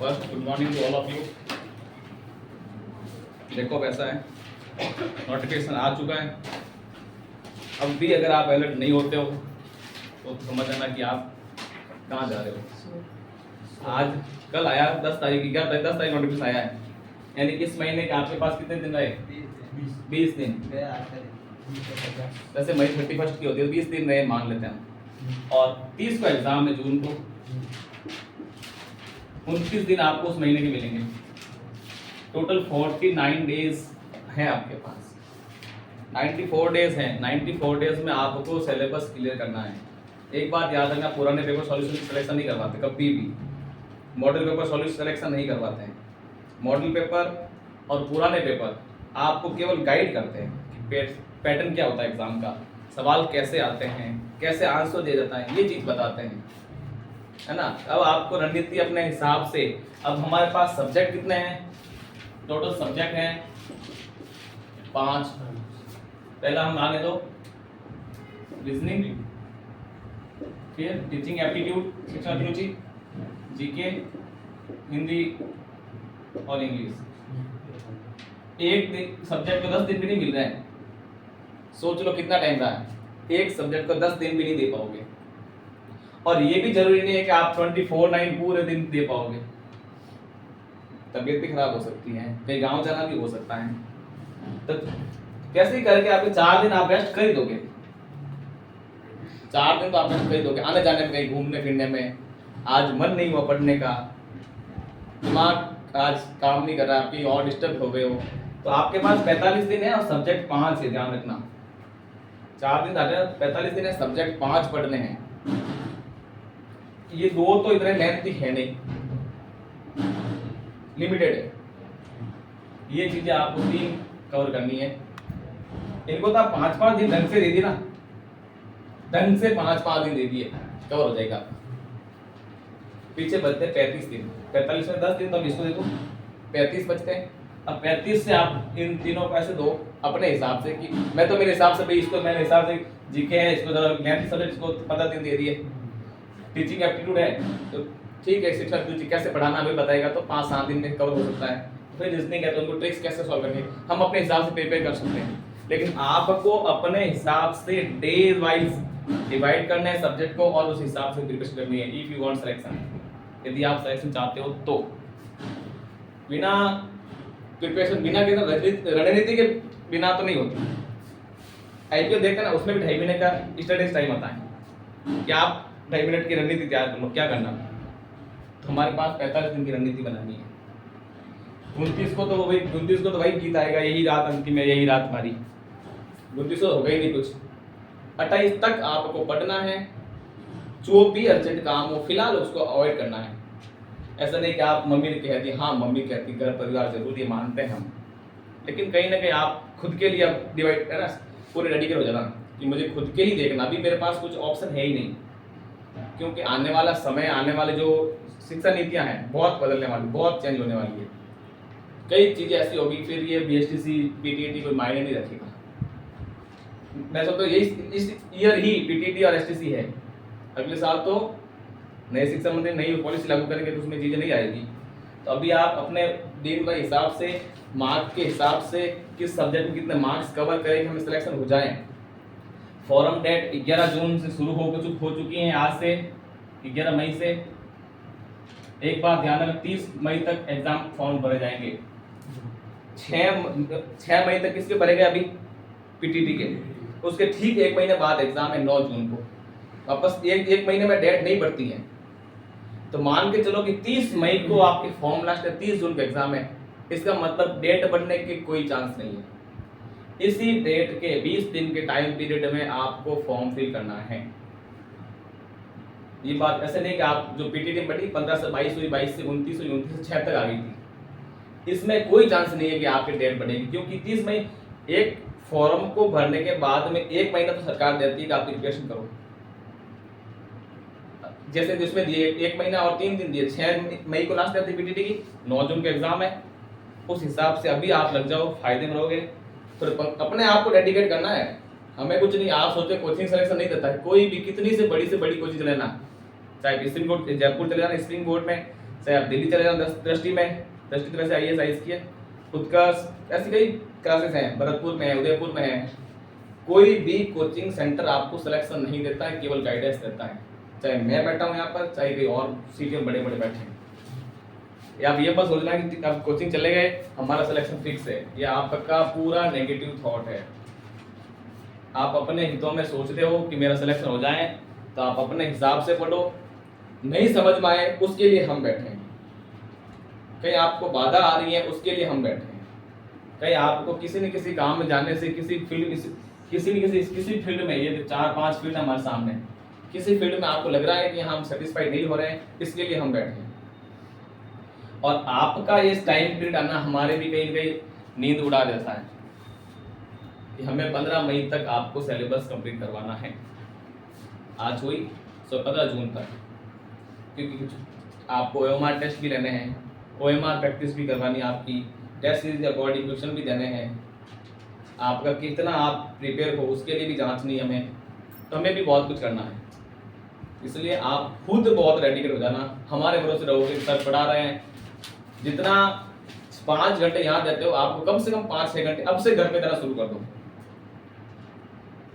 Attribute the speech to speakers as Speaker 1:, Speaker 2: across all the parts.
Speaker 1: First good morning to all of you. देखो वैसा है, नोटिफिकेशन आ चुका है। अब भी अगर आप अलर्ट नहीं होते हो तो समझ आना कि आप कहाँ जा रहे हो। आज कल आया 10 तारीख, 10 तारीख नोटिफिकेशन आया है, यानी कि इस महीने के आपके पास कितने दिन रहे? 20 दिन। वैसे मई 31 की होती है, 20 दिन रहे मान लेते हैं, और 30 को एग्जाम है जून को। 29 दिन आपको उस महीने के मिलेंगे। टोटल 49 डेज है आपके पास, 94 डेज हैं। 94 डेज में आपको सिलेबस क्लियर करना है। एक बात याद रखना, पुराने पेपर सॉल्यूशन सिलेक्शन नहीं करवाते कभी भी, मॉडल पेपर सॉल्यूशन सिलेक्शन नहीं करवाते हैं। मॉडल पेपर और पुराने पेपर आपको केवल गाइड करते हैं कि पैटर्न क्या होता है एग्जाम का, सवाल कैसे आते हैं, कैसे आंसर दिया जाता है, ये चीज़ बताते हैं, है ना। अब आपको रणनीति अपने हिसाब से, अब हमारे पास सब्जेक्ट कितने हैं? टोटल सब्जेक्ट हैं 5। पहला हम आने दो रीजनिंग, फिर टीचिंग एप्टीट्यूड, शिक्षण अभिरुचि, जीके, हिंदी और इंग्लिश। एक सब्जेक्ट को 10 दिन भी नहीं मिल रहे हैं। सोच लो कितना टाइम रहा है, एक सब्जेक्ट को 10 दिन भी नहीं दे पाओगे। और ये भी जरूरी नहीं है कि आप 24/9 पूरे दिन दे पाओगे, तबीयत भी खराब हो सकती है, कहीं गांव जाना भी हो सकता है। तो कैसे ही करके आपके 4 दिन आप रेस्ट कर ही दोगे। 4 दिन तो आप रेस्ट कर ही दोगे, आने जाने में, कहीं घूमने फिरने में। आज मन नहीं हुआ पढ़ने का, दिमाग आज काम नहीं कर रहा, आपकी और डिस्टर्ब हो गए हो, तो आपके पास 45 दिन है और सब्जेक्ट 5 है, ध्यान रखना। 4 दिन 45 दिन है, सब्जेक्ट 5 पढ़ने हैं। ये 2 तो इतने लेंथी है नहीं, लिमिटेड है। ये चीजें आपको 3 कवर करनी है। इनको तो आप 5-5 दिन ढंग से दे दिए ना, ढंग से 5-5 दिन दे दिए, कवर हो जाएगा। पीछे बचते 35 दिन, 45 में 10 दिन, तो इसको दे दो, 35 बचते हैं। अब 35 से आप इन तीनों को ऐसे दो अपने हिसाब से, कि मैं तो मेरे हिसाब से भाई इसको मेरे हिसाब से जीके है, इसको मैथ सब्जेक्ट इसको 15 दिन दे दिए। टीचिंग एप्टीट्यूड है तो ठीक है, शिक्षण अभिरुचि कैसे पढ़ाना हमें बताएगा तो 5-7 दिन में कवर हो सकता है। फिर रीजनिंग है तो उनको ट्रिक्स कैसे सॉल्व करनी हम अपने हिसाब से प्रिपेयर कर सकते हैं। लेकिन आपको अपने हिसाब से डे वाइज डिवाइड करना है सब्जेक्ट को, और उस हिसाब से प्रिपरेशन करनी है। इफ यू वांट सिलेक्शन, यदि आप सिलेक्शन चाहते हो तो बिना प्रिपरेशन, बिना रणनीति के बिना तो नहीं होती। आईपीएल देखते हैं ना, उसमें भी 2.5 महीने का स्टडीज टाइम आता है कि आप 2.5 मिनट की रणनीति तैयार कर लो, क्या करना। तो हमारे पास 45 दिन की रणनीति बनानी है। 29 को तो वही गीत आएगा, यही रात अंतिम है, यही रात हमारी। 29 को हो गई नहीं कुछ, 28 तक आपको पढ़ना है। जो भी अर्जेंट काम हो फिलहाल उसको अवॉइड करना है। ऐसा नहीं कि आप मम्मी ने कह दी, हाँ मम्मी कहती, घर परिवार जरूरी है, मानते हैं हम, लेकिन कहीं ना कहीं आप खुद के लिए अब डिवाइड है ना, पूरे डेडिकेट हो जाना कि मुझे खुद के ही देखना। अभी मेरे पास कुछ ऑप्शन है ही नहीं, क्योंकि आने वाला समय, आने वाले जो शिक्षा नीतियां हैं बहुत बदलने वाली, बहुत चेंज होने वाली है। कई चीजें ऐसी होगी, फिर ये बीएसटीसी पीटीईटी कोई मायने नहीं रखेगा। मैं सोचता हूँ यही इस ईयर ही पीटीईटी और एसटीसी है, अगले साल तो नए शिक्षा मंत्री नई पॉलिसी लागू करेंगे तो उसमें चीजें नहीं आएगी। तो अभी आप अपने दिन के हिसाब से, मार्क्स के हिसाब से, किस सब्जेक्ट में कितने मार्क्स कवर करेंगे हमें सिलेक्शन हो जाए। फॉर्म डेट 11 जून से शुरू हो चुकी हैं, आज से 11 मई से। एक बात ध्यान रखना, 30 मई तक एग्जाम फॉर्म भरे जाएंगे। 6 मई तक किसके भरे गए अभी? पीटीटी के। उसके ठीक 1 महीने बाद एग्जाम है 9 जून को। वापस एक महीने में डेट नहीं बढ़ती है, तो मान के चलो कि 30 मई को आपके फॉर्म लास्ट है, 30 जून को एग्जाम है। इसका मतलब डेट बढ़ने के कोई चांस नहीं है। इसी डेट के 20 दिन के टाइम पीरियड में आपको फॉर्म फिल करना है। ये बात ऐसे नहीं कि आप जो पीटीटी बढ़ी 15 से 22 हुई, 22 से 29 हुई, 29 से 6 तक आ गई थी, इसमें कोई चांस नहीं है कि आपकी डेट बढ़ेगी, क्योंकि 30 मई एक फॉर्म को भरने के बाद में 1 महीना तो सरकार देती है कि आप प्रिपरेशन करो। जैसे जिसमें दिए 1 महीना और 3 दिन दिए, 6 मई को लास्ट है पीटीटी की, 9 जून का एग्जाम है। उस हिसाब से अभी आप लग जाओ, फायदे में रहोगे। तो अपने आप को डेडिकेट करना है, हमें कुछ नहीं। आप सोचते कोचिंग सिलेक्शन नहीं देता है, कोई भी कितनी से बड़ी कोचिंग लेना, चाहे स्प्रिंग बोर्ड जयपुर चले जाना, स्प्रिंग बोर्ड में चाहे आप दिल्ली चले जाओ दृष्टि में, दृष्टि तरह से IAS IAS की है, उत्कर्ष, ऐसी कई क्लासेस हैं, भरतपुर में है, उदयपुर में है। कोई भी कोचिंग सेंटर आपको सिलेक्शन नहीं देता है, केवल गाइडेंस देता है। चाहे मैं बैठा हूँ यहाँ पर, चाहे कोई और सीटी में बड़े बड़े बैठे हैं। या आप ये बस सोचना कि आप कोचिंग चले गए हमारा सिलेक्शन फिक्स है, ये आपका पूरा नेगेटिव थॉट है। आप अपने हितों में सोचते हो कि मेरा सिलेक्शन हो जाए, तो आप अपने हिसाब से पढ़ो, नहीं समझ में आए उसके लिए हम बैठे हैं। कहीं आपको बाधा आ रही है उसके लिए हम बैठे हैं। कहीं आपको किसी न किसी काम में जाने से, किसी फील्ड में, ये 4-5 फील्ड हमारे सामने, किसी फील्ड में आपको लग रहा है कि हम सेटिस्फाइड नहीं हो रहे हैं, इसके लिए हम बैठे हैं। और आपका ये टाइम पीरियड आना हमारे भी कहीं न कहीं नींद उड़ा देता है कि हमें 15 मई तक आपको सिलेबस कंप्लीट करवाना है। आज हुई 15 जून तक, क्योंकि आपको OMR टेस्ट भी लेने हैं, OMR प्रैक्टिस भी करवानी है, आपकी टेस्ट सीरीज के अकॉर्डिंग क्वेश्चन भी देने हैं, आपका कितना आप प्रिपेयर हो उसके लिए भी जांचनी है हमें, तो हमें भी बहुत कुछ करना है। इसलिए आप खुद बहुत रेडी हो जाना, हमारे भरोसे रहोगे, सर पढ़ा रहे हैं, जितना 5 घंटे यहाँ देते हो आपको कम से कम 5-6 घंटे अब से घर में देना शुरू कर दो,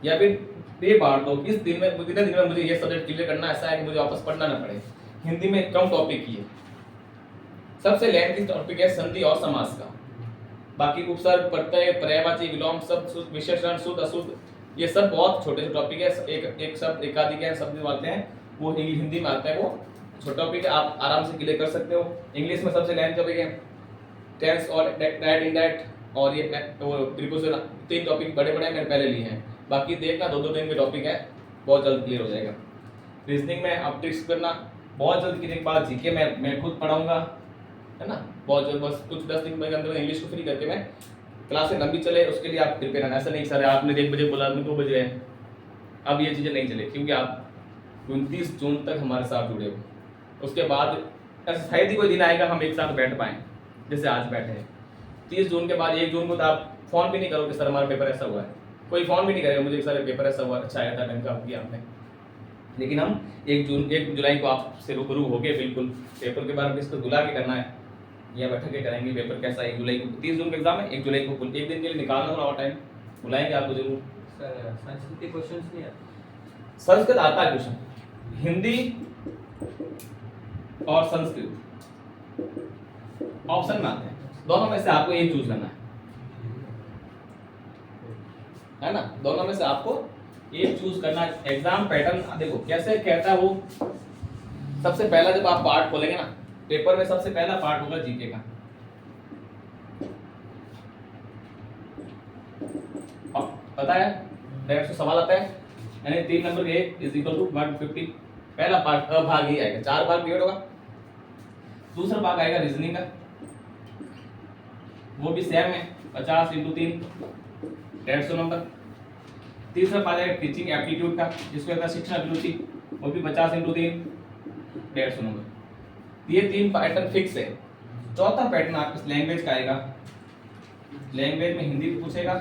Speaker 1: या फिर ये बांट दो इस दिन में, कितने दिन में मुझे ये सब्जेक्ट क्लियर करना, ऐसा है कि मुझे वापस पढ़ना ना पड़े। हिंदी में कम टॉपिक ही है, सबसे लेंथी टॉपिक है संधि और समास का, बाकी उपसर्ग, प्रत्यय, पर्यायवाची, विलोम, शब्द, विशेषण, शुद्ध अशुद्ध, ये सब बहुत छोटे छोटे टॉपिक है। एक शब्द एकाधिक है, शब्द बोलते हैं, वो हिंदी में आता है, वो छोटा टॉपिक है, आप आराम से क्लियर कर सकते हो। इंग्लिश में सबसे लेंथ टॉपिक है टेंस और दैट, इनडायरेक्ट और ये प्रीपोजिशन, 3 टॉपिक बड़े बड़े मैंने पहले लिए हैं, बाकी देखना 2-2 दिन के टॉपिक है, बहुत जल्द क्लियर हो जाएगा। रीजनिंग में आप ट्रिक्स करना बहुत जल्द, की बाद जीके मैं खुद पढ़ाऊंगा, है ना, बहुत जल्द, बस कुछ 10 दिन के अंदर इंग्लिश को फ्री करके मैं क्लासें लंबी चले उसके लिए आप प्रिपेयर रहना। ऐसा नहीं सर आपने 1 बजे बोला 2 बजे है, अब ये चीज़ें नहीं चले, क्योंकि आप 29 जून तक हमारे साथ जुड़े हो। उसके बाद ऐसा शायद ही कोई दिन आएगा हम एक साथ बैठ पाएँ जैसे आज बैठे हैं। 30 जून के बाद 1 जून को तो आप फोन भी नहीं करोगे सर हमारा पेपर ऐसा हुआ है, कोई फोन भी नहीं करेगा मुझे सर पेपर ऐसा हुआ, अच्छा आया था, ढंग का किया आपने। लेकिन हम 1 जुलाई को आपसे रूबरू हो गए, बिल्कुल पेपर के बारे में इसको बुला के करना है, या बैठ के करेंगे पेपर कैसा है। 1 जुलाई को 30 जून का एग्जाम है, 1 जुलाई को कुल 1 दिन के लिए निकालना थोड़ा और टाइम, बुलाएंगे आपको जरूर।
Speaker 2: सर संस्कृत के क्वेश्चंस नहीं आते?
Speaker 1: संस्कृत आता है क्वेश्चन, हिंदी और संस्कृत ऑप्शन में आते हैं, दोनों में से आपको एक चूज करना है ना, दोनों में से आपको एक चूज करना है। एग्जाम पैटर्न देखो कैसे कहता है वो, सबसे पहला जब आप पार्ट खोलेंगे ना पेपर में, सबसे पहला पार्ट होगा जीके का, पता है 150 सवाल आता है, यानी 3 नंबर के इज इक्वल टू 150, पहला पार्ट भाग ही आएगा, 4 भाग पीरियड होगा। दूसरा भाग आएगा रीजनिंग का, वो भी सेम है, 50 × 3 150 नंबर। तीसरा पार्ट आएगा टीचिंग एप्टीट्यूड का, जिसको कहता है शिक्षण अभिरुचि, वो भी 50 × 3 150 नंबर। ये 3 पैटर्न फिक्स है। चौथा पैटर्न आपका लैंग्वेज का आएगा, लैंग्वेज में हिंदी पूछेगा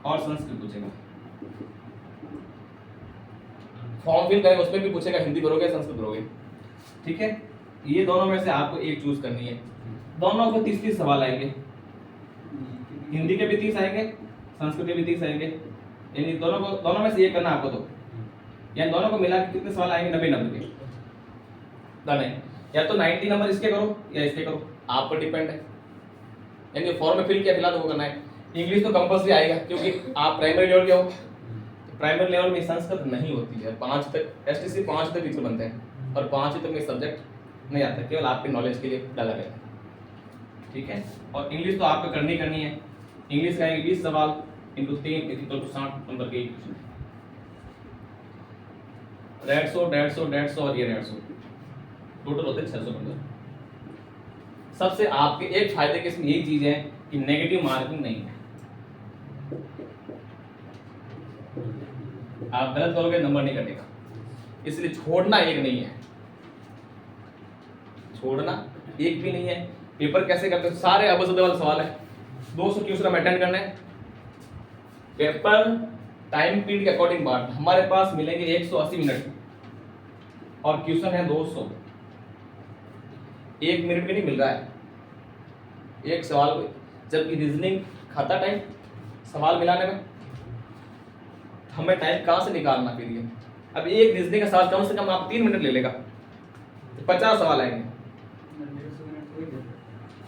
Speaker 1: और संस्कृत पूछेगा, फॉर्म फिल करेंगे उसमें भी पूछेगा, हिंदी भरोगे संस्कृत भरोगे, ठीक है। ये दोनों में से आपको एक चूज करनी है, दोनों को 30-30 सवाल आएंगे, हिंदी के भी 30 आएंगे, संस्कृत के भी 30 आएंगे, यानी दोनों में से एक करना आपको, तो यानी दोनों को मिला के कितने सवाल आएंगे, 90 नंबर के। डन है, या तो 90 नंबर इसके करो या इसके करो, आप पर डिपेंड है, यानी फॉर्म में फिल किया फिलहाल वो करना है। इंग्लिश तो कंपल्सरी आएगा, क्योंकि आप प्राइमरी लेवल के हो, प्राइमरी लेवल में संस्कृत नहीं होती है, 5 तक STC 5 तक टीचर बनते हैं, और 5 तक में सब्जेक्ट नहीं आता, केवल आपके नॉलेज के लिए डाला गया है, ठीक है। और इंग्लिश तो आपको करनी है, इंग्लिश का 20 सवाल × 3 = 60 नंबर के क्वेश्चन, 150, 150 और ये 150, टोटल होते हैं 600 नंबर। सबसे आपके एक फायदे की इसमें यही चीज है कि नेगेटिव मार्किंग नहीं है, आप गलत करोगे नंबर नहीं कटेगा, इसलिए छोड़ना एक नहीं है, छोड़ना एक भी नहीं है। पेपर कैसे करते हैं, सारे अबसद वाले सवाल है, 200 क्वेश्चन अटेंड करने, पेपर टाइम पीरियड के अकॉर्डिंग बांट, हमारे पास मिलेंगे 180 मिनट और क्वेश्चन है 200, 1 मिनट भी नहीं मिल रहा है एक सवाल को, जबकि रीजनिंग खाता टाइम सवाल मिलाने में। हमें टाइम कहाँ से निकालना फिर ये? अब एक रीजनिंग का सवाल कम से कम आप 3 मिनट ले लेगा, तो 50 सवाल आएंगे,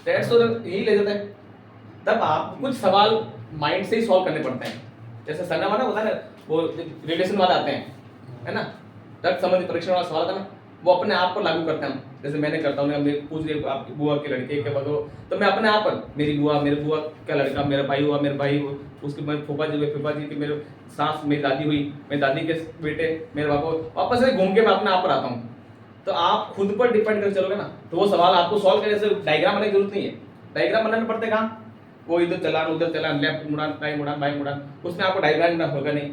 Speaker 1: 150 यही ले जाते हैं। तब आप कुछ सवाल माइंड से ही सॉल्व करने पड़ते हैं। जैसे सन्ना वाला होता है ना, वो रिलेशन वाला आते हैं, है ना, रक्त संबंधी परीक्षण वाला सवाल था ना, वो अपने आप पर लागू करते हैं। जैसे मैंने करता हूँ, मैं पूछ लिया आपकी बुआ के लड़के के बताओ, तो मैं अपने आप पर, मेरी बुआ, मेरे बुआ का लड़का, मेरा भाई हुआ, मेरे भाई हुआ, उसके मेरे फूफा जी हुए, फूफा जी के मेरे सास, मेरी दादी हुई, मेरी दादी के बेटे, मेरे बाबा, वापस से घूम के मैं अपने आप पर आता हूँ। तो आप खुद पर डिपेंड कर चलोगे ना, तो वो सवाल आपको सॉल्व करने से डायग्राम बनाने की जरूरत नहीं है। डायग्राम बनाने पड़ते कहाँ? वो इधर चलान, उधर चलान, लेफ्ट मुड़ान, राइट मुड़ान, बाई मुड़ान, उसमें आपको डायग्राम बनाना होगा नहीं।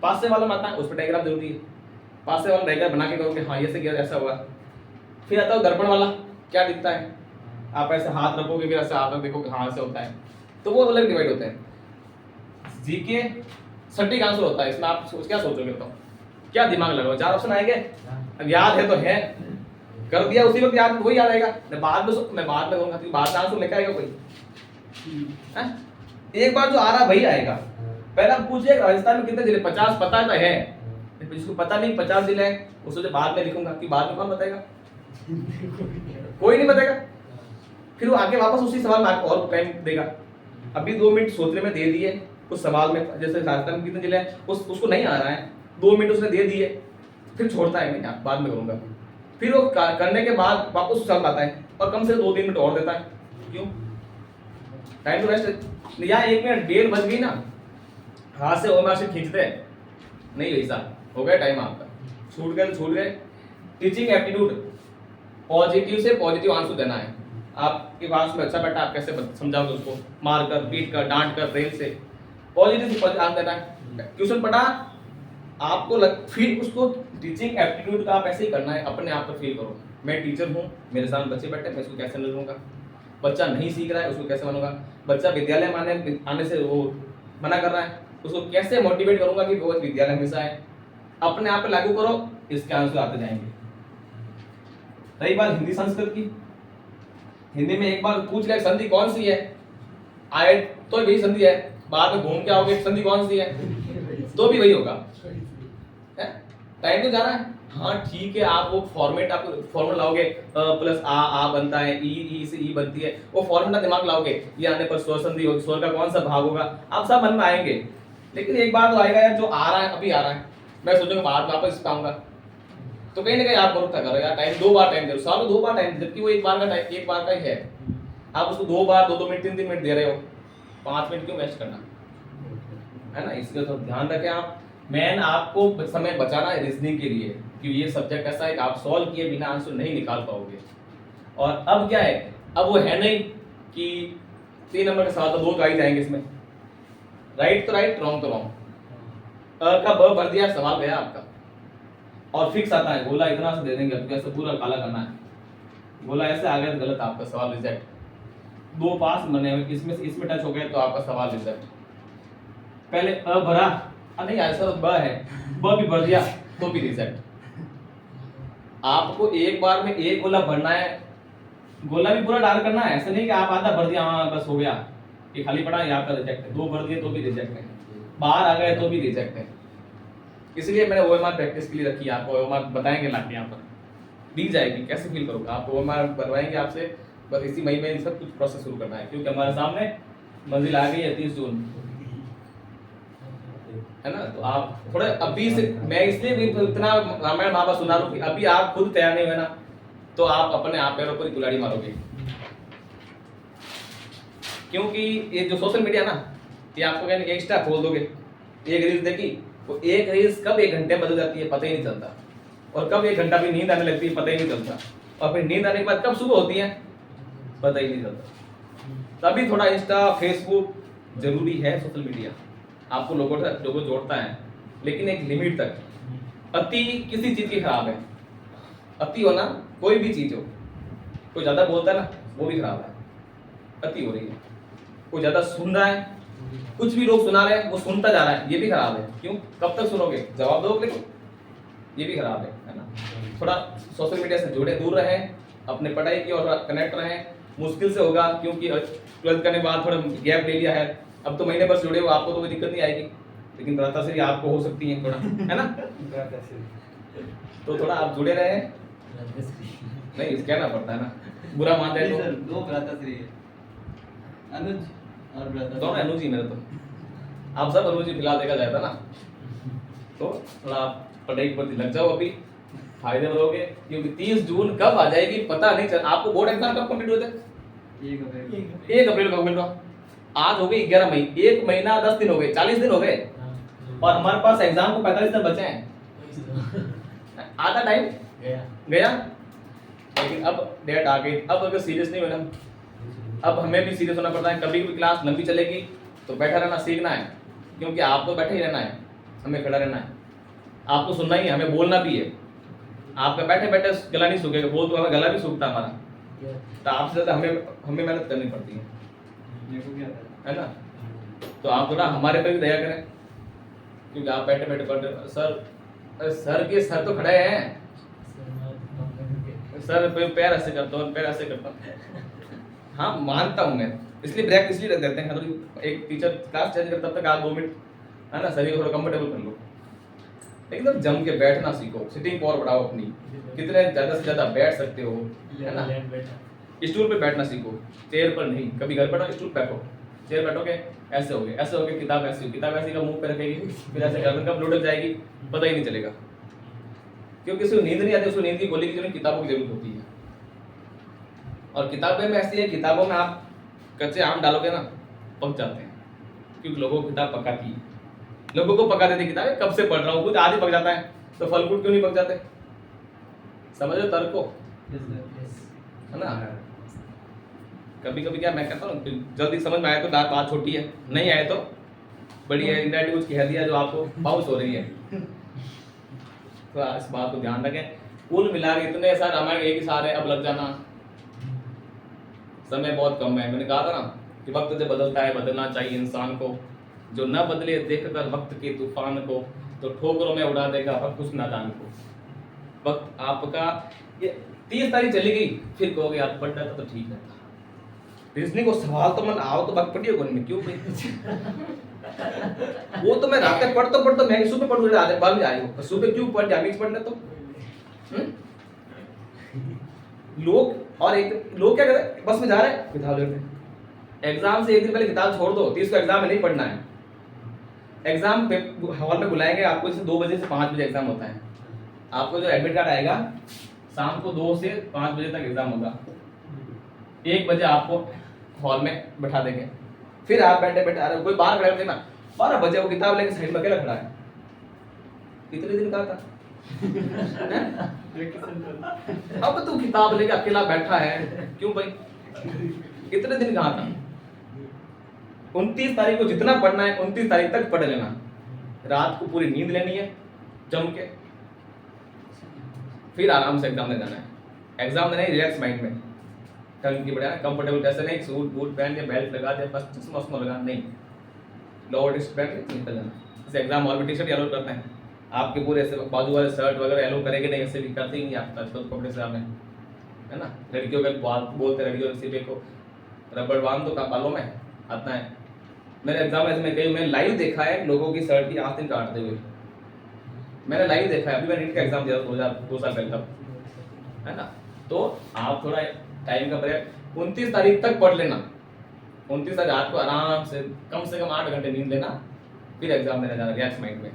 Speaker 1: पास से वाला आता है, उस पर डायग्राम जरूरी है। पास से वाला डायग्राम बना के कहोगे हाँ ऐसे किया, ऐसा हुआ। फिर आता है दर्पण वाला, क्या दिखता है, आप ऐसे हाथ रखोगे, फिर ऐसे हाथ देखोगे हाँ ऐसे होता है, तो वो अलग डिवाइड होते हैं। जीके सटीक आंसर होता है, इसमें आप क्या सोचोगे? तो क्या दिमाग लगाओ, 4 ऑप्शन आएंगे, अब याद है तो है, कर दिया उसी वक्त, याद वही याद आएगा। मैं बाद में कहूंगा, बाद में आंसर लेकर आएगा कोई? एक बार जो आ रहा वही आएगा। पहले आप पूछिए राजस्थान में कितने जिले, 50 पता तो है, जिसको पता नहीं 50 जिले हैं, उसको बाद में लिखूंगा कि बाद में कौन बताएगा? कोई नहीं बताएगा। फिर वो आगे वापस उसी सवाल में आपको और टाइम देगा। अभी 2 मिनट सोचने में दे दिए उस सवाल में, जैसे राजस्थान में कितने जिले हैं, उसको नहीं आ रहा है, 2 मिनट उसने दे दिए, फिर छोड़ता है नहीं, बाद में करूंगा। फिर वो करने के बाद वापस उस सवाल आता है और कम से 2-3 मिनट और देता है। क्यों? Time to waste. यहाँ 1 मिनट 1:30 बज गई ना, हाथ से ओमार से खींचते नहीं, वैसा हो गया टाइम आपका, छूट गए तो छूट गए। टीचिंग एप्टीट्यूड, पॉजिटिव से पॉजिटिव आंसर देना है। आपके पास में अच्छा बेटा, आप कैसे समझाओगे उसको? मार कर, पीट कर, डांट कर, रेल से, पॉजिटिव से पॉजिटिव आंसर देना है। क्वेश्चन पढ़ा आपको फिर उसको टीचिंग एप्टीट्यूड का आप ऐसे ही करना है, अपने आप पर फील करो। मैं टीचर हूँ, मेरे सामने बच्चे बैठे, मैं इसको कैसे लूंगा? बच्चा नहीं सीख रहा है, उसको कैसे मानूंगा? बच्चा विद्यालय में आने से वो मना कर रहा है, उसको कैसे मोटिवेट करूंगा कि वो विद्यालय हमेशा आए? अपने आप पे लागू करो, इसके आंसर आते जाएंगे। रही बात हिंदी संस्कृत की, हिंदी में एक बार पूछ लिया संधि कौन सी है, आए तो वही संधि है, बाद में घूम के आओगे संधि कौन सी है, तो भी वही होगा। टाइम तो जा रहा है। हाँ ठीक है, आप वो फॉर्मेट, आप फॉर्मूला लाओगे, प्लस आ बनता है, ई से ई बनती है, वो फॉर्मूला दिमाग लाओगे, ये आने पर स्वर संधि होगी, स्वर का कौन सा भाग होगा, आप सब मन में आएंगे। लेकिन एक बार तो आएगा यार, जो आ रहा है अभी आ रहा है, मैं सोचूंगा बाद में वापस आऊंगा, तो कहीं ना कहीं आप बहुत थका रहेगा। टाइम 2 बार टाइम दे रहे हो, सालों 2 बार टाइम, जबकि वो एक बार का टाइम, एक बार का ही है, आप उसको 2 बार 2-2 मिनट 3-3 मिनट दे रहे हो, 5 मिनट क्यों वेस्ट करना, है ना? इसलिए तो ध्यान रखें आप। मेन आपको समय बचाना है रीजनिंग के लिए, क्योंकि ये सब्जेक्ट ऐसा है कि आप सॉल्व किए बिना आंसर नहीं निकाल पाओगे। और अब क्या है, अब वो है नहीं कि 3 नंबर के साथ तो 2 तो आ ही जाएंगे इसमें, राइट तो राइट, रॉन्ग तो रॉन्ग। अ का ब भर दिया, सवाल गया आपका। और फिक्स आता है, गोला इतना से दे देंगे, आपको ऐसे पूरा काला करना है, गोला ऐसे आ गया तो गलत, आपका सवाल रिजेक्ट। 2 पास बने हुए, इसमें टच हो गए तो आपका सवाल रिजेक्ट। पहले अ भरा, नहीं आंसर ब है, ब भी भर दिया तो भी रिजेक्ट। आपको एक बार में एक गोला भरना है, गोला भी पूरा डाल करना है, ऐसा नहीं कि आप आधा भर दिया हाँ बस हो गया, ये खाली पड़ा है, यहाँ पर रिजेक्ट है। 2 भर दिए तो भी रिजेक्ट है, बाहर आ गए तो भी रिजेक्ट है। इसलिए मैंने ओएमआर प्रैक्टिस के लिए रखी है, आपको ओएमआर बताएंगे लाके यहाँ पर दी जाएगी, कैसे फील करोगे आप, ओएमआर बनवाएंगे आपसे। बस इसी महीने में सब कुछ प्रोसेस शुरू करना है, क्योंकि हमारे सामने मंजिल आ गई है 30 जून, है ना? तो आप थोड़े अभी से, मैं इसलिए भी इतना रामायण महाभारत सुना रहा हूँ कि अभी आप खुद तैयार नहीं हुए ना, तो आप अपने आप पैरों पर कुल्हाड़ी मारोगे। क्योंकि ये जो सोशल मीडिया ना, ये आपको कहने एक्स्ट्रा खोल दोगे, एक रील्स देखी, वो एक रील्स कब 1 घंटे बदल जाती है पता ही नहीं चलता, और कब 1 घंटा भी नींद आने लगती है पता ही नहीं चलता, और फिर नींद आने के बाद कब सुबह होती है पता ही नहीं चलता। तभी थोड़ा इंस्टा फेसबुक जरूरी है, सोशल मीडिया आपको लोगों को जोड़ता है, लेकिन एक लिमिट तक। अति किसी चीज की खराब है, अति होना कोई भी चीज हो, कोई ज्यादा बोलता है ना वो भी खराब है, अति हो रही है। कोई ज्यादा सुन रहा है, कुछ भी लोग सुना रहे हैं वो सुनता जा रहा है, ये भी खराब है। क्यों, कब तक सुनोगे, जवाब दो, लेकिन ये भी खराब है ना? थोड़ा सोशल मीडिया से जुड़े, दूर रहें, अपने पढ़ाई की और कनेक्ट रहें। मुश्किल से होगा क्योंकि 12th करने के बाद थोड़ा गैप ले लिया है, अब तो महीने भर से जुड़े हो, आपको तो कोई दिक्कत नहीं आएगी, लेकिन भ्राताश्री आपको हो सकती है थोड़ा, है ना? तो थोड़ा आप जुड़े रहे, नहीं कहना पड़ता है ना, बुरा मान जाए
Speaker 3: नहीं
Speaker 1: तो।
Speaker 3: सर, दो भ्राताश्री है, अनुज और भ्राताश्री।
Speaker 1: दोनों अनुज ही मेरे तो, आप सब अनुज ही फिलहाल देखा जाए था ना, तो थोड़ा आप पढ़ाई के प्रति लग जाओ, अभी फायदे में रहोगे, क्योंकि 30 जून कब आ जाएगी पता नहीं चल। आपको बोर्ड एग्जाम कब कंप्लीट होते हैं? 1 अप्रैल को कंप्लीट हुआ, आज हो गई 11 मई, 1 महीना 10 दिन हो गए, 40 दिन हो गए, और हमारे पास एग्जाम को 45 दिन बचे हैं, आधा टाइम गया। लेकिन अब डेट आ गई, अब अगर सीरियस नहीं होना, अब हमें भी सीरियस होना पड़ता है। कभी भी क्लास लंबी चलेगी तो बैठा रहना सीखना है, क्योंकि आपको बैठे ही रहना है, हमें खड़ा रहना है, आपको सुनना ही है, हमें बोलना भी है। आपका बैठे बैठे गला नहीं सूखेगा, बोल तो हमें गला भी सूखता हमारा, तो आपसे ज़्यादा हमें मेहनत करनी पड़ती है, है ना? तो आप थोड़ा हमारे पर भी दया करें, क्योंकि आप बैठे बैठे पढ़ रहे। सर के सर तो खड़े हैं, सर पैर ऐसे करता हूँ, पैर ऐसे करता हूँ, हाँ मानता हूँ मैं, इसलिए ब्रेक इसलिए रख देते हैं, एक टीचर क्लास चेंज करता तब तक आप 2 मिनट, है ना, शरीर थोड़ा कंफर्टेबल कर लो। एकदम जम के बैठना सीखो, सिटिंग पावर बढ़ाओ अपनी, कितने ज़्यादा से ज़्यादा बैठ सकते हो, है ना? स्टूल पे बैठना सीखो, चेयर पर नहीं। कभी घर बैठो, स्टूल पे बैठो, चेयर बैठोगे ऐसे हो गए, किताब ऐसी का मुंह पे रखेगी, फिर ऐसे गर्दन कब लुढ़क जाएगी पता ही नहीं चलेगा, क्योंकि उसको नींद नहीं आती, उसको नींद की गोली की जरूरत, किताबों की जरूरत होती है। और किताबें में ऐसी है, किताबों में आप कच्चे आम डालोगे ना पक जाते हैं, क्योंकि लोगों को किताब पकाती है, लोगों को पका देती किताबें। कब से पढ़ रहा हूँ, खुद आधी पक जाता है, तो फल फ्रूट क्यों नहीं पक जाते? समझ लो तर्क को, है ना? कभी कभी क्या मैं कहता हूँ, जल्दी समझ में आए तो बात छोटी है, नहीं आए तो बड़ी है, इंडायरेक्ट कुछ कह दिया जो आपको बाउंस हो रही है, तो इस बात को ध्यान रखें। कुल मिला के इतने सारे हमारे एक ही सारे, अब लग जाना, समय बहुत कम है। मैंने कहा था ना कि वक्त जब बदलता है, बदलना चाहिए इंसान को, जो न बदले देख कर वक्त के तूफान को, तो ठोकरों में उड़ा देगा वक्त उस नादान को। वक्त आपका ये 30 तारीख चली गई, फिर कहोगे यार पढ़ रहा था तो ठीक है, रीजनिंग को सवाल तो मन आओ तो बात पढ़िए कौन में क्यों भाई वो तो मैं रात तक पढ़ता मैं सुबह पढ़ रहा आधे बाद में आयो, सुबह क्यों पढ़ जामी पढ़ ले तो लोग। और एक लोग क्या करते हैं, बस में जा रहे हैं किताब लेते, एग्जाम से एक दिन पहले किताब छोड़ दो, 30 को एग्जाम में नहीं पढ़ना है। एग्जाम हॉल में बुलाएंगे आपको, जैसे 2 बजे से 5 बजे एग्जाम होता है, आपको जो एडमिट कार्ड आएगा शाम को 2 से 5 बजे तक एग्जाम होगा, 1 बजे आपको हॉल में बैठा देंगे, फिर आप बैठे बैठे अरे कोई बाहर खड़ा कर देना, 12 बजे वो किताब लेके साइड में अकेला खड़ा है, कितने दिन कहा था अब तू किताब लेके अकेला बैठा है क्यों भाई, कितने दिन कहा था? 29 तारीख को जितना पढ़ना है 29 तारीख तक पढ़ लेना, रात को पूरी नींद लेनी है जम के, फिर आराम से एग्जाम देने जाना है। एग्जाम देना है रिलैक्स माइंड में, टंग की बढ़िया कंफर्टेबल, जैसे नहीं सूट बूट पहन के बेल्ट लगा दे बस चश्मा वश्मा लगा, नहीं लोअर टी शर्ट पहन के निकल जाना। जैसे एग्जाम हॉल में टी शर्ट येलो करते हैं, आपके पूरे ऐसे बाजू वाले शर्ट वगैरह येलो करेंगे नहीं, ऐसे भी करते ही नहीं आप आजकल कपड़े से आपने, है ना? लड़कियों के बोलते लड़कियों के सिपे को रबड़ बांध दो बालों में आता है। मेरे एग्जाम में कई मैंने लाइव देखा है लोगों की शर्ट की आस्तीन काटते हुए, मैंने लाइव देखा है, अभी मैं नीट का एग्जाम दिया 2 साल पहले तब, है ना? तो आप थोड़ा टाइम का ब्रेक, 29 तारीख तक पढ़ लेना, 29 तारीख रात को आराम से कम 8 घंटे नींद लेना, फिर एग्जाम देने जाना रिलैक्स माइंड में।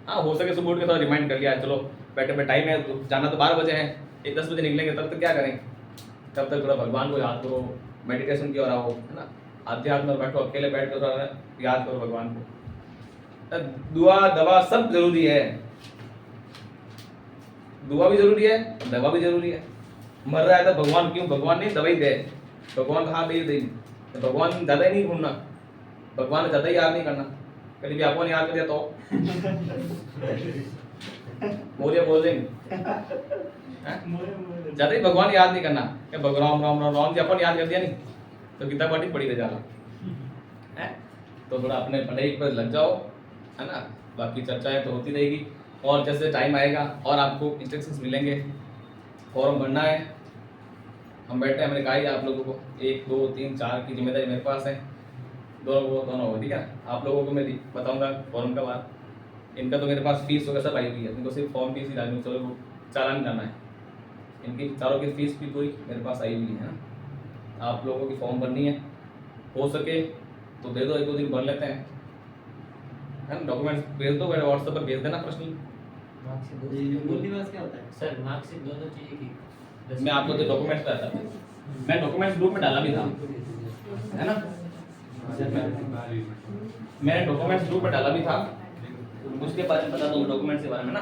Speaker 1: हाँ हो सके सुबह उठ के थोड़ा रिमाइंड कर लिया, चलो बैठे बैठे टाइम है तो जाना तो 12 बजे है, 10 बजे निकलेंगे, तब तक क्या करें, तब तक थोड़ा भगवान को याद करो, मेडिटेशन की ओर आओ, है ना? अध्यात्म में बैठो, अकेले बैठ कर थोड़ा याद करो भगवान को। दुआ दवा सब जरूरी है, दुआ भी जरूरी है, दवा भी जरूरी है। मर रहा है तो भगवान क्यों, भगवान नहीं दवाई दे, भगवान कहा दे दे, तो भगवान ज्यादा ही नहीं घूमना, भगवान ने ज्यादा ही याद नहीं करना, कभी भी आपको याद कर दिया तो बोल देंगे ज्यादा ही भगवान याद नहीं करना, राम राम राम राम जी अपन याद कर दिया नहीं तो किताब बाटी पड़ी रह जाला है। तो थोड़ा अपने पढ़ाई पर लग जाओ, है ना? बाकी चर्चाएं तो होती रहेगी, और जैसे टाइम आएगा और आपको इंस्ट्रक्शंस मिलेंगे, फॉर्म भरना है, हम बैठे हैं, मैंने कहा ही आप लोगों को 1 2 3 4 की जिम्मेदारी मेरे पास है, दोनों हो, ठीक है। आप लोगों को मैं बताऊंगा फॉर्म का बात। इनका तो मेरे पास फीस वगैरह सब आई हुई है, इनको सिर्फ फॉर्म फीस ही डालनी, चलो वो चालान करना है। इनकी चारों की फीस भी पूरी मेरे पास आई हुई है ना। आप लोगों की फॉर्म भरनी है, हो सके तो दे दो, 1 2 दिन भर लेते हैं, है ना। डॉक्यूमेंट्स भेज दो, व्हाट्सएप पर भेज देना पर्सनली।
Speaker 3: ये जो मूल निवास क्या होता है?
Speaker 2: सर मार्कशीट दोनों चाहिए कि
Speaker 1: मैं आपको जो डॉक्यूमेंट्स बताता हूँ, मैं डॉक्यूमेंट्स ग्रुप में डाला भी था, है ना। मैंने डॉक्यूमेंट्स ग्रुप में डाला भी था, उसके बारे में बता दूंगा, डॉक्यूमेंट्स के बारे में ना।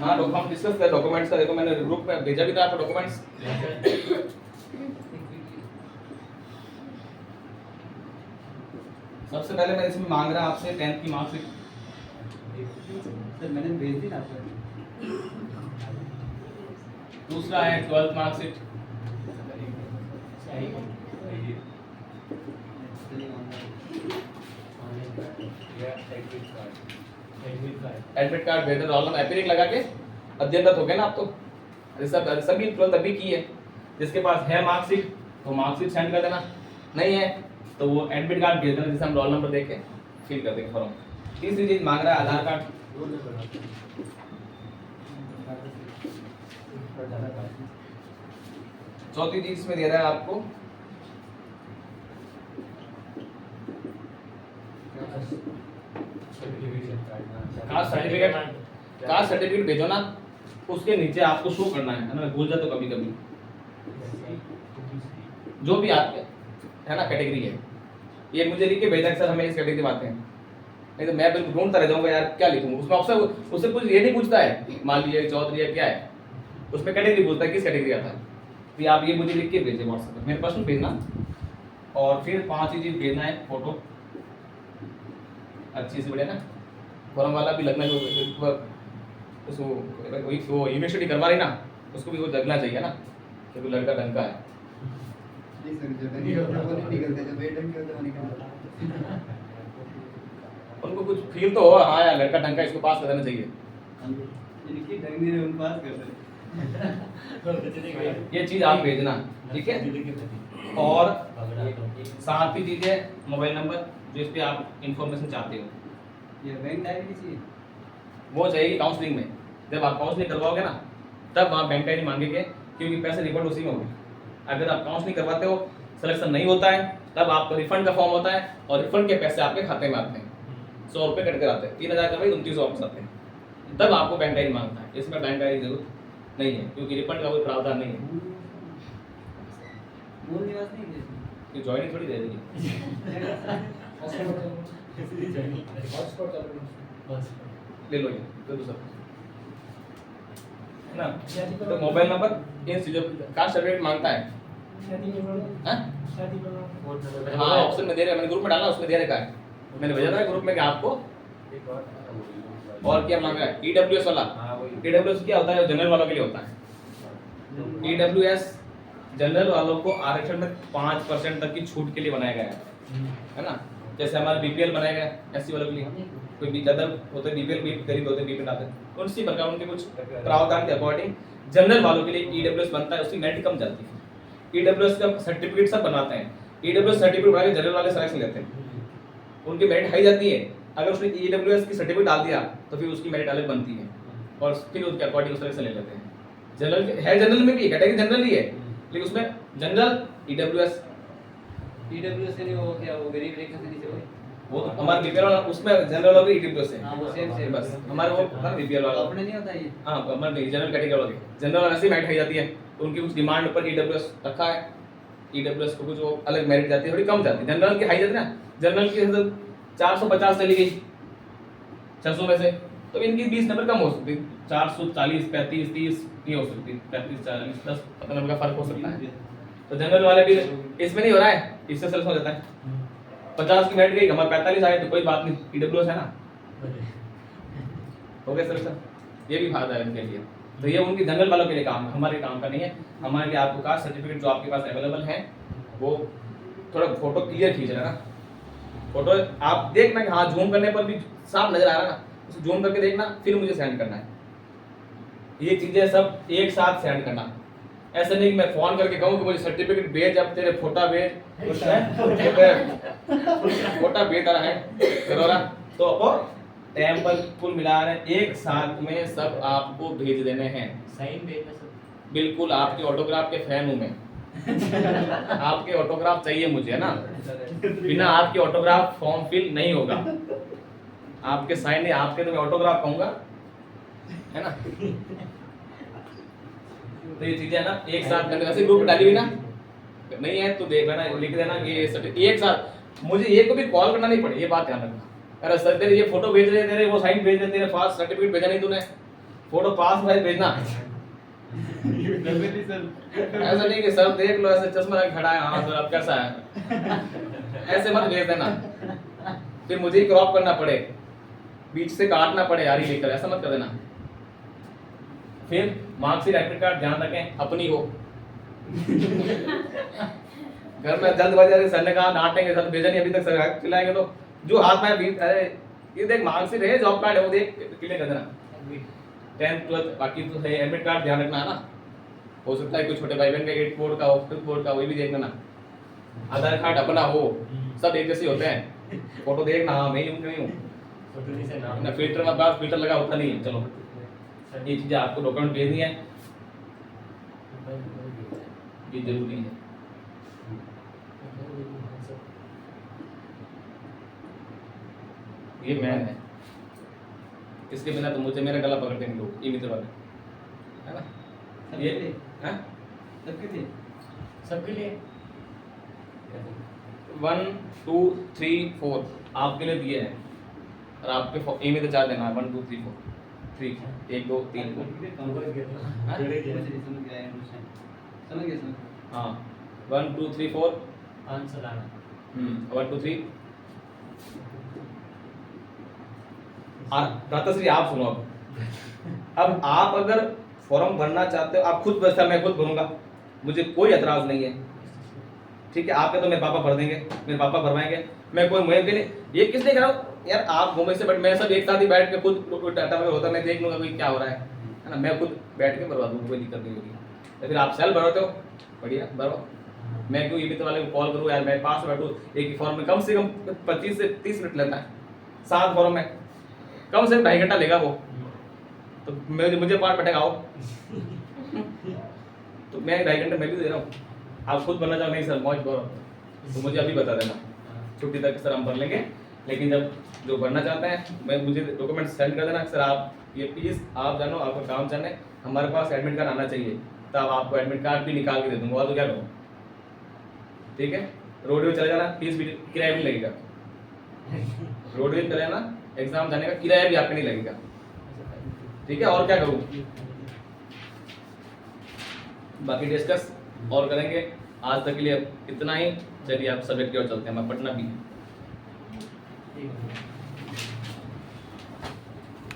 Speaker 1: हाँ हम डिस्कस कर डॉक्यूमेंट्स का, देखो मैंने ग्रुप में भेजा भी था आपको डॉक्यूमेंट्स। सबसे पहले मैं इसमें मांग रहा आपसे 10th की मार्कशीट।
Speaker 3: सर मैंने भेज दी ना आपको।
Speaker 1: दूसरा है 12th मार्कशीट। एडमिट कार्ड भेज दो, रोल नंबर एपिक लगा के अध्ययनरत हो गए ना आप तो। अरे सब सभी 12th अभी की है, जिसके पास है मार्कशीट तो मार्कशीट सेंड कर देना, नहीं है तो वो एडमिट कार्ड भेज देना, जिसे हम रोल नंबर देके फिल कर देंगे फॉर्म। तीसरी चीज मांग रहा है आधार कार्ड। चौथी चीज इसमें दे रहा है आपको कास्ट सर्टिफिकेट। कास्ट सर्टिफिकेट भेजो ना, उसके नीचे आपको शो करना है ना, भूल जाते तो कभी कभी जो भी आपके है ना कैटेगरी है, ये मुझे लिख के भेजना सर हमें इस कैटेगरी में आते हैं, नहीं तो मैं बिल्कुल ढूंढता रह जाऊंगा यार क्या लिखूं। उसमें अक्सर उससे कुछ ये नहीं पूछता है मान लीजिए चौधरी है क्या है, उसमें कैटेगरी पूछता है किस कैटेगरी आता है। तो आप ये मुझे लिख के भेजें व्हाट्सएप पर, मेरे पर्सनल भेजना। और फिर 5 चीज भेजना है, फोटो अच्छी से बढ़िया ना, फॉर्म वाला भी लगना है, उसको वो यूनिवर्सिटी करवा रही ना, उसको भी वो लगना चाहिए ना कि वो लड़का ढंग का है।
Speaker 3: नहीं सर जो नहीं होता वो नहीं निकलते, जो बेढंग के होते वो निकलते।
Speaker 1: उनको कुछ फील तो हो, हाँ यार लड़का ढंग का, इसको पास कर देना चाहिए।
Speaker 3: इनकी ढंग नहीं हम पास कर रहे।
Speaker 1: ये चीज आप भेजना, ठीक है। और 7वीं चीज है मोबाइल नंबर, जो इस पे आप इंफॉर्मेशन चाहते हो।
Speaker 3: ये बैंक डायरी चाहिए,
Speaker 1: वो चाहिए काउंसलिंग में, जब आप काउंसलिंग करवाओगे ना तब आप बैंक डायरी मांगेंगे, क्योंकि पैसे रिफंड उसी में होंगे। अगर आप काउंसलिंग करवाते हो, सिलेक्शन नहीं होता है, तब आपको रिफंड का फॉर्म होता है और रिफंड के पैसे आपके खाते में आते हैं, 100 रुपये कट कर आते हैं, 3000 का भाई 2900 वापस आते हैं, तब आपको बैंक डायरी मांगता है। इसमें बैंक डायरी जरूरत नहीं है, क्योंकि रिफंड का कोई प्रावधान नहीं है।
Speaker 3: मूल निवास नहीं है।
Speaker 1: कि ज्वाइनिंग थोड़ी दे देगी, ले लो ये तो दूसरा है ना। तो मोबाइल नंबर इन चीजों कास्ट सर्टिफिकेट मांगता है, हाँ? हाँ ऑप्शन में दे रहे हैं, मैंने ग्रुप में डाला उसमें दे रखा है, मैंने भेजा था ग्रुप में कि आपको। और क्या मांगा है ईडब्ल्यूएस वाला। ईडब्ल्यूएस क्या होता है, जनरल वालों के लिए होता है। ईडब्ल्यूएस जनरल वालों को आरक्षण में 5% तक की छूट के लिए बनाया गया है ना। जैसे हमारा बीपीएल बनाया गया एससी वालों के लिए, कोई भी ज्यादा होते बीपीएल भी गरीब होते बीपीएल आते हैं, उसी प्रकार उनके कुछ प्रावधान के अकॉर्डिंग जनरल वालों के लिए ईडब्ल्यूएस बनता है, उसकी मेरिट कम जाती है। ईडब्ल्यूएस का सर्टिफिकेट सब बनाते हैं, ईडब्ल्यूएस सर्टिफिकेट बना के जनरल वाले सिलेक्शन लेते हैं, उनकी मेरिट हाई जाती है। अगर उसने ईडब्ल्यूएस की सर्टिफिकेट डाल दिया तो फिर उसकी मेरिट अलग बनती है और फिर उसके अकॉर्डिंग सिलेक्शन ले लेते हैं। जनरल है, जनरल में भी कैटेगरी जनरल ही है, लेकिन उसमें जनरल ईडब्ल्यूएस
Speaker 3: ईडब्ल्यूएस से नहीं वो क्या वो गरीब रेखा से नीचे
Speaker 1: वो तो हमारा बीपीएल वाला, उसमें जनरल वाला ईडब्ल्यूएस है।
Speaker 3: हाँ वो सेम
Speaker 1: बस हमारे वो ना बीपीएल वाला
Speaker 3: अपने नहीं होता ये।
Speaker 1: हाँ हमारे जनरल कैटेगरी वाले जनरल वाले से मेरिट हाई जाती है, तो उनकी कुछ डिमांड पर ईडब्ल्यूएस रखा है। ईडब्ल्यूएस को कुछ वो अलग मेरिट जाती है, थोड़ी कम जाती है। जनरल की हाई जाती है ना, जनरल की 450 चली गई 600 में से, तो इनकी 20 नंबर कम हो सकती है, 440 35 30 ये हो सकती है, 35 40 10 15 नंबर का फर्क हो सकता है। तो जनरल वाले भी इसमें नहीं हो रहा है, इससे सिलेक्शन हो जाता है। 50 की मेरिट गई, हमारे 45 आए तो कोई बात नहीं, ईडब्ल्यूएस है ना, हो गया सिलेक्शन। ये भी फायदा है इनके लिए। तो ये उनकी जनरल वालों के लिए काम है, हमारे काम का नहीं है। हमारे लिए आपको कास्ट सर्टिफिकेट जो आपके पास अवेलेबल है वो थोड़ा फोटो क्लियर खींचना ना, फोटो आप देखना कि हाँ जूम करने पर भी साफ नजर आ रहा है ना, उसे जूम करके देखना, फिर मुझे सेंड करना है। ये चीजें सब एक साथ सेंड करना। ऐसा नहीं कि मैं फोन करके कहूँ कि मुझे सर्टिफिकेट भेज, अब तेरे फोटा भेज, फोटा भेज रहा है करो ना, तो अब टेम्पल कुल मिला रहे एक साथ में सब आपको भेज देने हैं।
Speaker 2: साइन भेजना सब।
Speaker 1: बिल्कुल, आपके ऑटोग्राफ के फैन हूं मैं। आपके ऑटोग्राफ चाहिए मुझे, है ना। बिना आपके ऑटोग्राफ फॉर्म फिल नहीं होगा। आपके साइन नहीं, आपके तो मैं ऑटोग्राफ कहूंगा, है ना। तो ये चीजें है ना एक साथ करने, वैसे ग्रुप में डाली हुई ना, नहीं है तो देख लेना, लिख देना कि ये एक साथ, मुझे ये को भी कॉल करना नहीं पड़े, ये बात ध्यान रखना। अरे सर तेरे ये फोटो भेज रहे, तेरे वो साइन भेज रहे, तेरे पास सर्टिफिकेट भेजा नहीं तूने, फोटो पास भाई भेजना। ऐसा नहीं कि सर देख लो ऐसे चश्मा लगा खड़ा है, हाँ सर अब कैसा है, ऐसे मत भेज देना, फिर मुझे ही क्रॉप करना पड़े, बीच से काटना पड़े यार ये लेकर, ऐसा मत कर देना। फिर मार्कशीट एडमिट कार्ड ध्यान रखें अपनी हो। घर में जल्दबाजी सर ने कहा डांटेंगे, सर भेजा नहीं अभी तक, सर चिल्लाएंगे तो जो हाथ में भी, अरे ये देख मार्कशीट है, जॉब कार्ड है, वो देख क्लियर कर देना, 10th 12th बाकी तो है, एडमिट कार्ड ध्यान रखना है ना। हो सकता है कोई छोटे भाई बहन का 8th बोर्ड का हो, 5th बोर्ड का, वो भी देख लेना। आधार कार्ड अपना हो, सब एक जैसे होते हैं, फोटो देखना, हाँ मैं ही हूँ नहीं हूँ,
Speaker 2: फोटो नहीं से नाम
Speaker 1: ना फिल्टर मत बात, फिल्टर लगा होता नहीं है। चलो ये चीजें आपको डॉक्यूमेंट भेजनी है, ये जरूरी है। ये मैन है, इसके बिना तो मुझे मेरा गला पकड़ते हैं लोग, ये मित्र वाले, है ना। ये हैं
Speaker 3: सबके थे,
Speaker 2: सबके लिए
Speaker 1: 1 2 3 4 आपके लिए दिए हैं, और आपके ए में तो 4 देना है, 1 2 3 4 3 1 2 3
Speaker 2: हाँ?
Speaker 3: समझ गया
Speaker 1: हाँ 1 2 3 4
Speaker 2: आंसर आना
Speaker 1: 1 2 3। दाताश्री आप सुनो, अब आप अगर फॉर्म भरना चाहते हो, आप खुद भरता, मैं खुद भरूंगा, मुझे कोई एतराज नहीं है, ठीक है। आपके तो मेरे पापा भर देंगे, मेरे पापा भरवाएंगे, मैं कोई मुहिम के लिए ये किस लिए कर रहा हूँ यार, आप घूमे से, बट मैं सब एक साथ ही बैठ के खुद डाटा वगैरह होता है, मैं देख लूंगा भाई क्या हो रहा है ना, मैं खुद बैठ के भरवा दूंगा, कोई दिक्कत नहीं होगी। तो फिर आप सेल भरवाते हो, बढ़िया भरो, मैं क्यों ये वाले को कॉल करूँ यार, मैं पास बैठूँ, एक फॉर्म में कम से कम 25 से 30 मिनट लेता है, 7 फॉर्म में कम से कम 2.5 घंटा लेगा वो, तो मुझे पार्ट बैठेगा आओ, तो मैं 2.5 घंटे मैं भी दे रहा हूँ। आप खुद बनना चाहो, नहीं सर मौज करो, तो मुझे अभी बता देना, छुट्टी तक सर हम भर लेंगे, लेकिन जब जो भरना चाहते हैं मैं मुझे डॉक्यूमेंट सेंड कर देना, सर आप ये प्लीज़ आप जानो, आपका काम जाने, हमारे पास एडमिट कार्ड आना चाहिए, तब आपको एडमिट कार्ड भी निकाल के दे दूंगा, तो क्या करूँ, ठीक है। रोडवे चले जाना, फीस भी, किराया भी लगेगा, रोडवे चले जाना, एग्जाम जाने का किराया भी आपका नहीं लगेगा, ठीक है। और क्या करूँ, बाकी डिस्कस और करेंगे, आज तक के लिए इतना ही। चलिए आप सब्जेक्ट की ओर चलते हैं, मैं पटना भी
Speaker 2: ठीक है।